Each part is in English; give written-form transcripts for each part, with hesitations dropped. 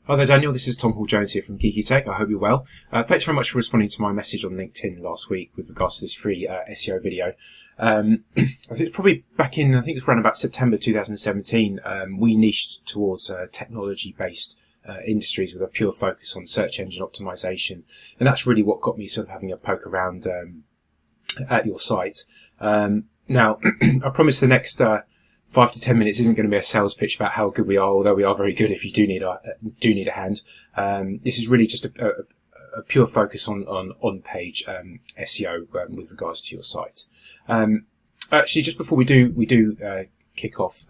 Hi there, Daniel. This is Tom Hall-Jones here from Geeky Tech. I hope you're well. Thanks very much for responding to my message on LinkedIn last week with regards to this free SEO video. I think it's probably back in, I think it was around about September 2017, we niched towards technology-based industries with a pure focus on search engine optimization. And that's really what got me sort of having a poke around at your site. Now, I promise the next 5 to 10 minutes isn't going to be a sales pitch about how good we are, although we are very good if you do need a hand. This is really just a pure focus on on-page SEO with regards to your site. Actually, just before we do kick off,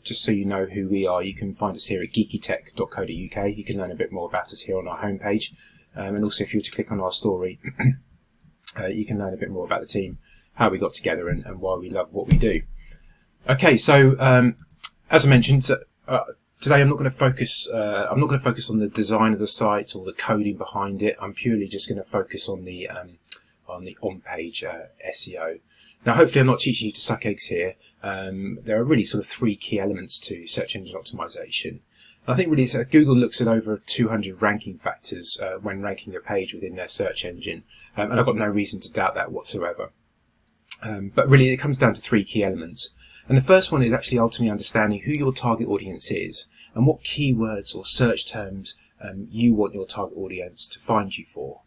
just so you know who we are, you can find us here at geekytech.co.uk. You can learn a bit more about us here on our homepage, and also if you were to click on our story, you can learn a bit more about the team, how we got together, and why we love what we do. Okay, so as I mentioned, today I'm not going to focus. I'm not going to focus on the design of the site or the coding behind it. I'm purely just going to focus on the on-page SEO. Now, hopefully, I'm not teaching you to suck eggs here. There are really sort of 3 key elements to search engine optimization. I think really Google looks at over 200 ranking factors when ranking a page within their search engine, and I've got no reason to doubt that whatsoever. But really, it comes down to 3 key elements. And the first one is actually ultimately understanding who your target audience is and what keywords or search terms you want your target audience to find you for.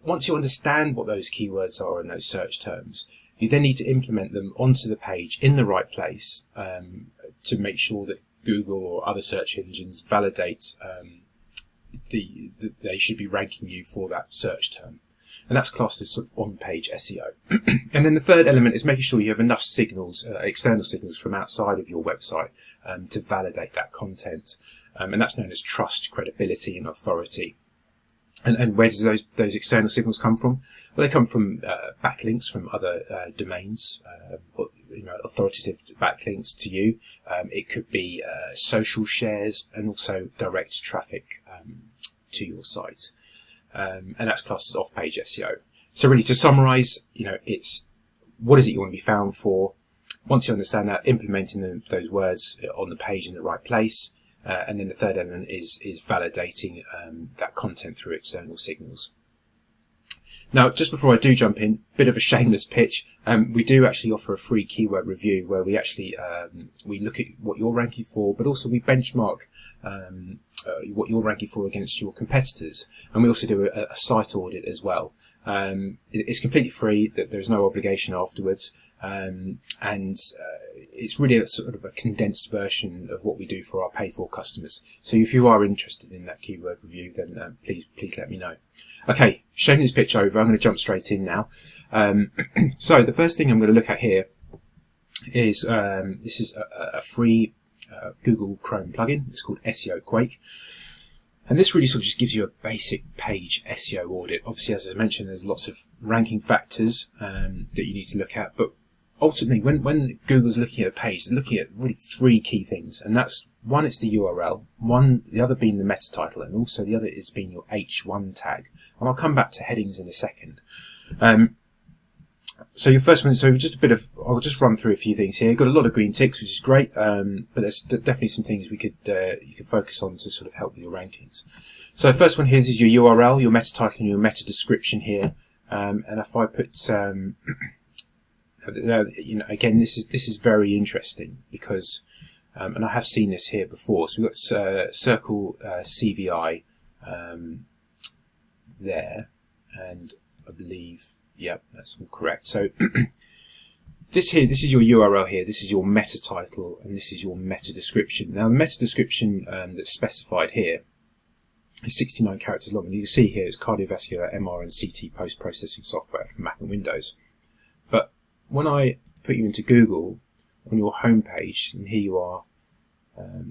Once you understand what those keywords are and those search terms, you then need to implement them onto the page in the right place to make sure that Google or other search engines validate that they should be ranking you for that search term. And that's classed as sort of on-page SEO. And then the third element is making sure you have enough signals, external signals from outside of your website to validate that content. And that's known as trust, credibility, and authority. And where does those external signals come from? Well, they come from backlinks from other domains, or, authoritative backlinks to you. It could be social shares and also direct traffic to your site. And that's classed as off-page SEO. So really, to summarize, it's what is it you want to be found for? Once you understand that, implementing those words on the page in the right place. And then the third element is validating that content through external signals. Now, just before I do jump in, bit of a shameless pitch. We do actually offer a free keyword review where we actually we look at what you're ranking for, but also we benchmark what you're ranking for against your competitors, and we also do a site audit as well. It's completely free. That there's no obligation afterwards, and it's really a sort of a condensed version of what we do for our pay-for customers. So if you are interested in that keyword review, then please let me know. Okay, shameless pitch over. I'm going to jump straight in now. So the first thing I'm going to look at here is this is a free Google Chrome plugin. It's called SEO Quake. And this really sort of just gives you a basic page SEO audit. Obviously, as I mentioned, there's lots of ranking factors that you need to look at. But ultimately, when Google's looking at a page, they're looking at really 3 key things. And that's, one, it's the URL. The other being the meta title. And also the other is being your H1 tag. And I'll come back to headings in a second. So your first one, I'll just run through a few things here. Got a lot of green ticks, which is great, but there's definitely some things you could focus on to sort of help with your rankings. So the first one here, this is your URL, your meta title, and your meta description here. And if I put, again, this is very interesting because, and I have seen this here before. So we've got circle CVI there, and I believe. Yep, that's all correct. So this is your URL here. This is your meta title, and this is your meta description. Now, the meta description that's specified here is 69 characters long, and you can see here it's Cardiovascular, MR, and CT post-processing software for Mac and Windows. But when I put you into Google on your home page, and here you are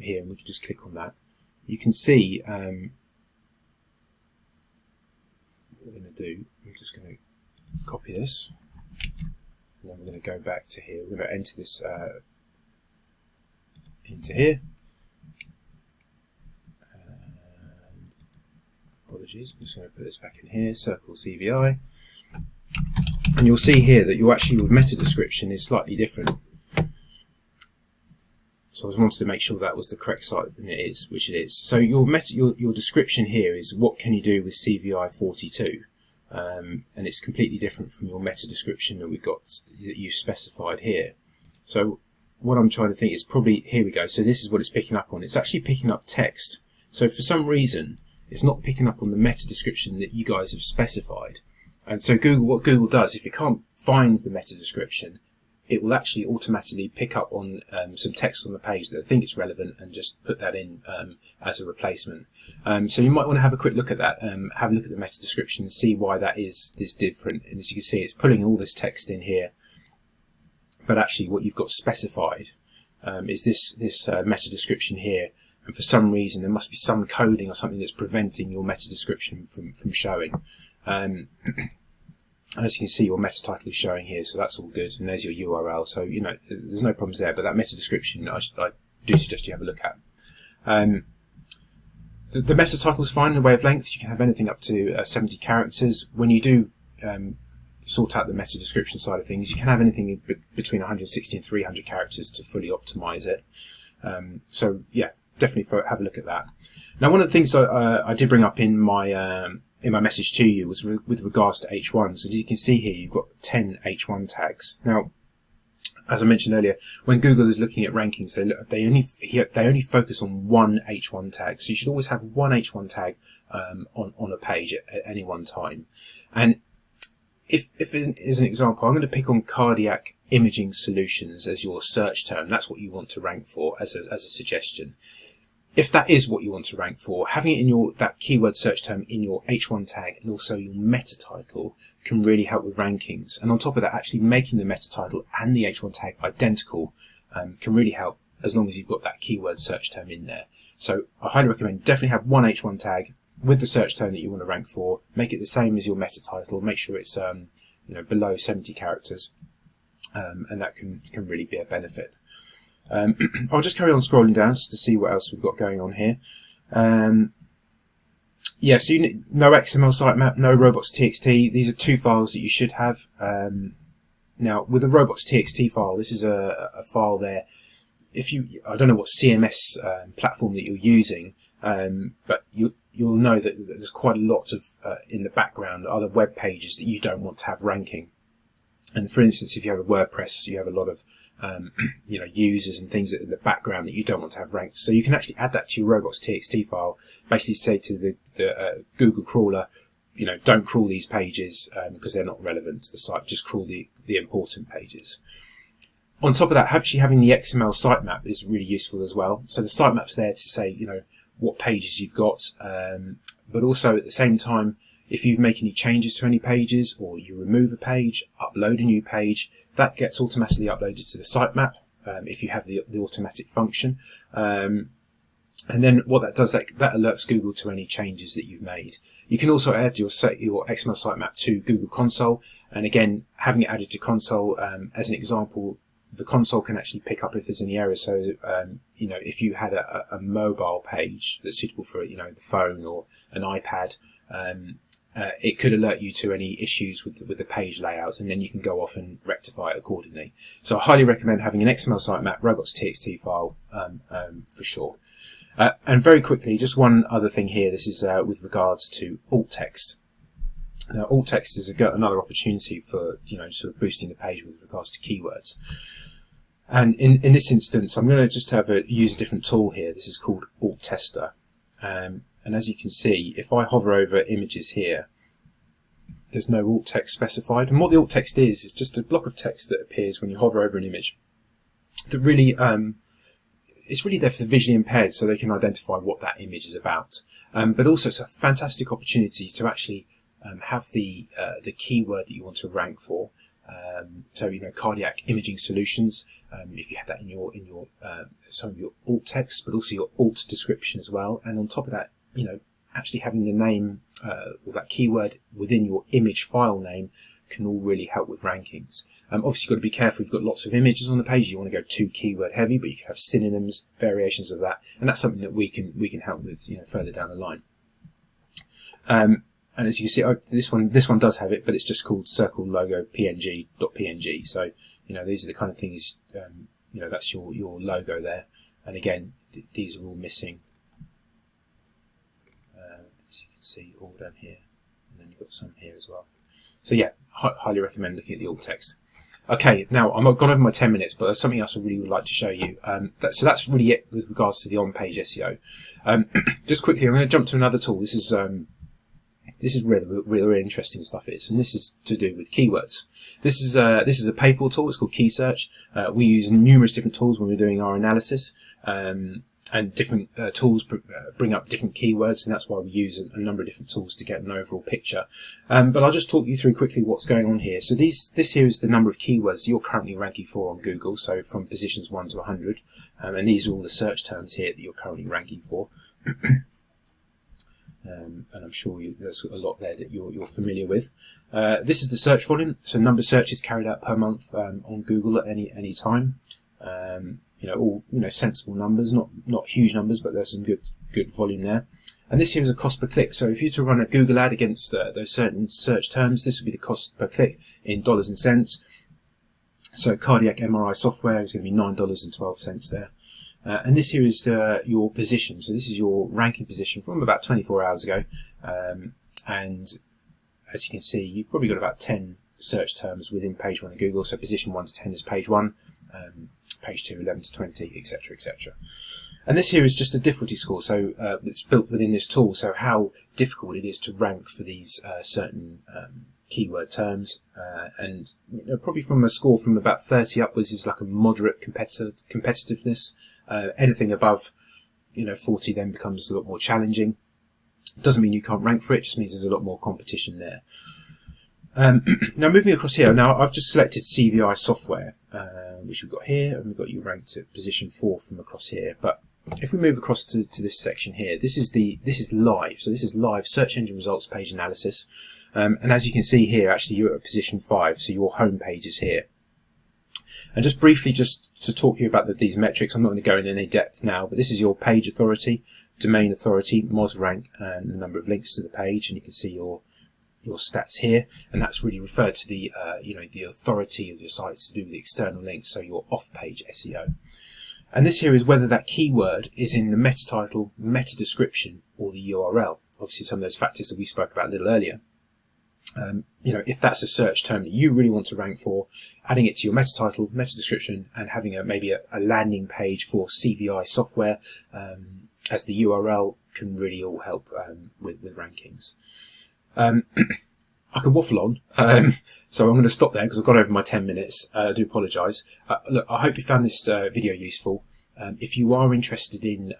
here, and we can just click on that, you can see what we're going to do. I'm just going to copy this, and then we're going to go back to here. We're going to enter this into here. Apologies, I'm just going to put this back in here, circle CVI. And you'll see here that your meta description is slightly different. So I just wanted to make sure that was the correct site, and it is, which it is. So your description here is what can you do with CVI 42, and it's completely different from your meta description that that you've specified here. So what I'm trying to think is probably, here we go. So this is what it's picking up on. It's actually picking up text. So for some reason, it's not picking up on the meta description that you guys have specified. And so what Google does, if it can't find the meta description, it will actually automatically pick up on some text on the page that I think is relevant and just put that in as a replacement. So you might want to have a quick look at that, have a look at the meta description and see why that is different. And as you can see, it's pulling all this text in here, but actually what you've got specified is this meta description here. And for some reason, there must be some coding or something that's preventing your meta description from showing. As you can see, your meta title is showing here, so that's all good. And there's your URL, so there's no problems there. But that meta description, I do suggest you have a look at. The meta title is fine in the way of length. You can have anything up to 70 characters. When you do sort out the meta description side of things, you can have anything between 160 and 300 characters to fully optimize it. So yeah, definitely have a look at that. Now, one of the things I did bring up in my message to you was with regards to H1. So as you can see here, you've got 10 H1 tags. Now, as I mentioned earlier, when Google is looking at rankings, they only focus on one H1 tag. So you should always have one H1 tag on a page at any one time. And if as an example, I'm going to pick on cardiac imaging solutions as your search term. That's what you want to rank for as a suggestion. If that is what you want to rank for, having it in that keyword search term in your H1 tag and also your meta title can really help with rankings. And on top of that, actually making the meta title and the H1 tag identical can really help, as long as you've got that keyword search term in there. So I highly recommend definitely have one H1 tag with the search term that you want to rank for. Make it the same as your meta title. Make sure it's below 70 characters, and that can really be a benefit. I'll just carry on scrolling down just to see what else we've got going on here. Yeah, so no XML sitemap, no robots.txt. These are two files that you should have. Now, with the robots.txt file, this is a file there. I don't know what CMS platform that you're using, but you'll know that there's quite a lot of in the background other web pages that you don't want to have ranking. And for instance, if you have a WordPress, you have a lot of users and things in the background that you don't want to have ranked. So you can actually add that to your robots.txt file. Basically, say to the Google crawler, don't crawl these pages because they're not relevant to the site. Just crawl the important pages. On top of that, actually having the XML sitemap is really useful as well. So the sitemap's there to say what pages you've got, but also at the same time, if you make any changes to any pages or you remove a page, upload a new page, that gets automatically uploaded to the sitemap if you have the automatic function. And then what that does, that alerts Google to any changes that you've made. You can also add your XML sitemap to Google Console. And again, having it added to Console, as an example, the console can actually pick up if there's any errors. So, if you had a mobile page that's suitable for, the phone or an iPad, it could alert you to any issues with the page layout, and then you can go off and rectify it accordingly. So I highly recommend having an XML sitemap, robots.txt file, for sure. And very quickly, just one other thing here. This is with regards to alt text. Now, alt text is another opportunity for sort of boosting the page with regards to keywords. And in this instance, I'm going to just use a different tool here. This is called Alt Tester. And as you can see, if I hover over images here, there's no alt text specified. And what the alt text is just a block of text that appears when you hover over an image. That really, it's really there for the visually impaired, so they can identify what that image is about. But also, it's a fantastic opportunity to actually have the keyword that you want to rank for. So cardiac imaging solutions. If you have that in your some of your alt text, but also your alt description as well. And on top of that, actually having the name or that keyword within your image file name can all really help with rankings. Obviously, you've got to be careful. You've got lots of images on the page. You want to go too keyword heavy, but you can have synonyms, variations of that, and that's something that we can help with further down the line. And as you can see, this one does have it, but it's just called circle logo png.png. So these are the kind of things that's your logo there. And again, these are all missing, as you can see, all down here, and then you've got some here as well. So yeah, highly recommend looking at the alt text. Okay, now I'm gone over my 10 minutes, but there's something else I really would like to show you. So that's really it with regards to the on-page SEO. Just quickly, I'm going to jump to another tool. This is really interesting stuff. And this is to do with keywords. This is a paid-for tool. It's called Key Search. We use numerous different tools when we're doing our analysis. And different tools bring up different keywords, and that's why we use a number of different tools to get an overall picture. But I'll just talk you through quickly what's going on here. So this here is the number of keywords you're currently ranking for on Google, so from positions 1 to 100. And these are all the search terms here that you're currently ranking for. And I'm sure there's a lot there that you're familiar with. This is the search volume, so number of searches carried out per month on Google at any time. All sensible numbers, not huge numbers, but there's some good volume there. And this here is a cost per click. So if you were to run a Google ad against those certain search terms, this would be the cost per click in dollars and cents. So cardiac MRI software is going to be $9.12 there. And this here is your position. So this is your ranking position from about 24 hours ago. And as you can see, you've probably got about 10 search terms within page 1 of Google. So position 1 to 10 is page 1. Page 2, 11 to 20, etc., etc. And this here is just a difficulty score, so it's built within this tool, so how difficult it is to rank for these certain keyword terms, and probably from a score from about 30 upwards is like a moderate competitiveness. Anything above 40 then becomes a lot more challenging. Doesn't mean you can't rank for it, just means there's a lot more competition there. Now moving across here, now I've just selected CVI software, which we've got here, and we've got you ranked at position 4 from across here. But if we move across to this section here, this is live. So this is live search engine results page analysis. And as you can see here, actually you're at position 5, so your home page is here. And just briefly, just to talk to you about these metrics, I'm not going to go in any depth now, but this is your page authority, domain authority, Moz rank, and the number of links to the page, and you can see your stats here, and that's really referred to the the authority of your site to do with the external links, so your off-page SEO. And this here is whether that keyword is in the meta title, meta description, or the URL. Obviously, some of those factors that we spoke about a little earlier. If that's a search term that you really want to rank for, adding it to your meta title, meta description, and having maybe a landing page for CVI software as the URL can really all help with rankings. I could waffle on, so I'm going to stop there because I've gone over my 10 minutes. I do apologise. Look, I hope you found this video useful. If you are interested in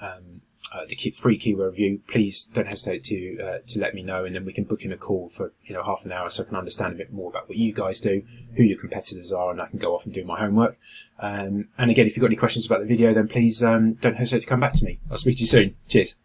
the free keyword review, please don't hesitate to let me know, and then we can book in a call for half an hour so I can understand a bit more about what you guys do, who your competitors are, and I can go off and do my homework. And again, if you've got any questions about the video, then please don't hesitate to come back to me. I'll speak to you soon. Cheers.